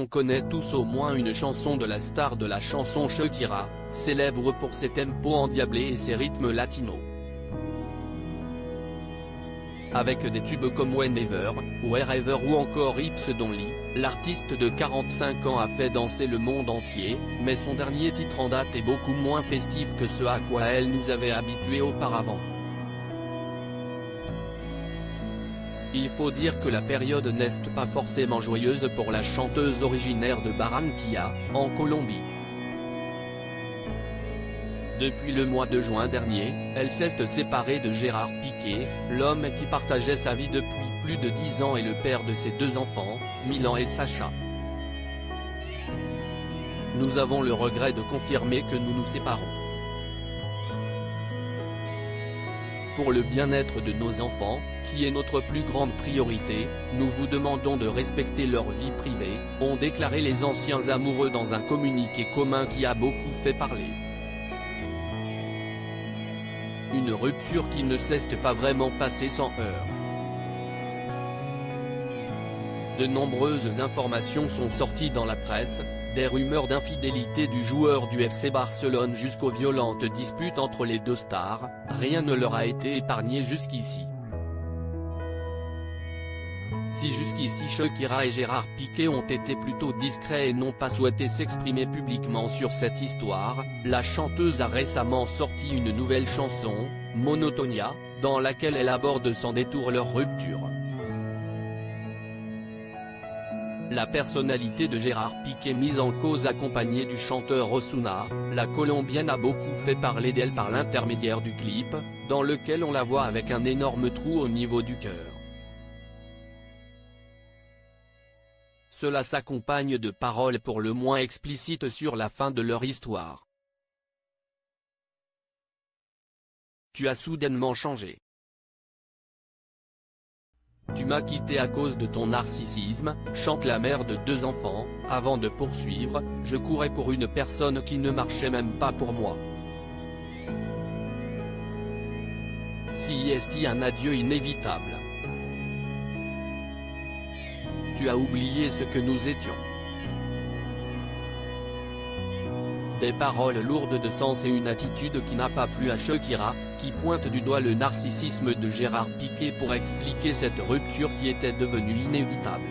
On connaît tous au moins une chanson de la star de la chanson Shakira, célèbre pour ses tempos endiablés et ses rythmes latinos. Avec des tubes comme Whenever, Wherever ou encore Hips Don'tly, l'artiste de 45 ans a fait danser le monde entier, mais son dernier titre en date est beaucoup moins festif que ce à quoi elle nous avait habitués auparavant. Il faut dire que la période n'est pas forcément joyeuse pour la chanteuse originaire de Barranquilla, en Colombie. Depuis le mois de juin dernier, elle s'est séparée de Gérard Piqué, l'homme qui partageait sa vie depuis plus de 10 ans et le père de ses 2 enfants, Milan et Sacha. Nous avons le regret de confirmer que nous nous séparons. Pour le bien-être de nos enfants, qui est notre plus grande priorité, nous vous demandons de respecter leur vie privée, ont déclaré les anciens amoureux dans un communiqué commun qui a beaucoup fait parler. Une rupture qui ne s'est pas vraiment passée sans heurts. De nombreuses informations sont sorties dans la presse, des rumeurs d'infidélité du joueur du FC Barcelone jusqu'aux violentes disputes entre les deux stars, rien ne leur a été épargné jusqu'ici. Si jusqu'ici Shakira et Gérard Piqué ont été plutôt discrets et n'ont pas souhaité s'exprimer publiquement sur cette histoire, la chanteuse a récemment sorti une nouvelle chanson, Monotonia, dans laquelle elle aborde sans détour leur rupture. La personnalité de Gérard Piqué mise en cause accompagnée du chanteur Ozuna, la Colombienne a beaucoup fait parler d'elle par l'intermédiaire du clip, dans lequel on la voit avec un énorme trou au niveau du cœur. Cela s'accompagne de paroles pour le moins explicites sur la fin de leur histoire. Tu as soudainement changé. Tu m'as quitté à cause de ton narcissisme, chante la mère de 2 enfants, avant de poursuivre, je courais pour une personne qui ne marchait même pas pour moi. Si est un adieu inévitable. Tu as oublié ce que nous étions. Des paroles lourdes de sens et une attitude qui n'a pas plu à Shakira, qui pointe du doigt le narcissisme de Gérard Piqué pour expliquer cette rupture qui était devenue inévitable.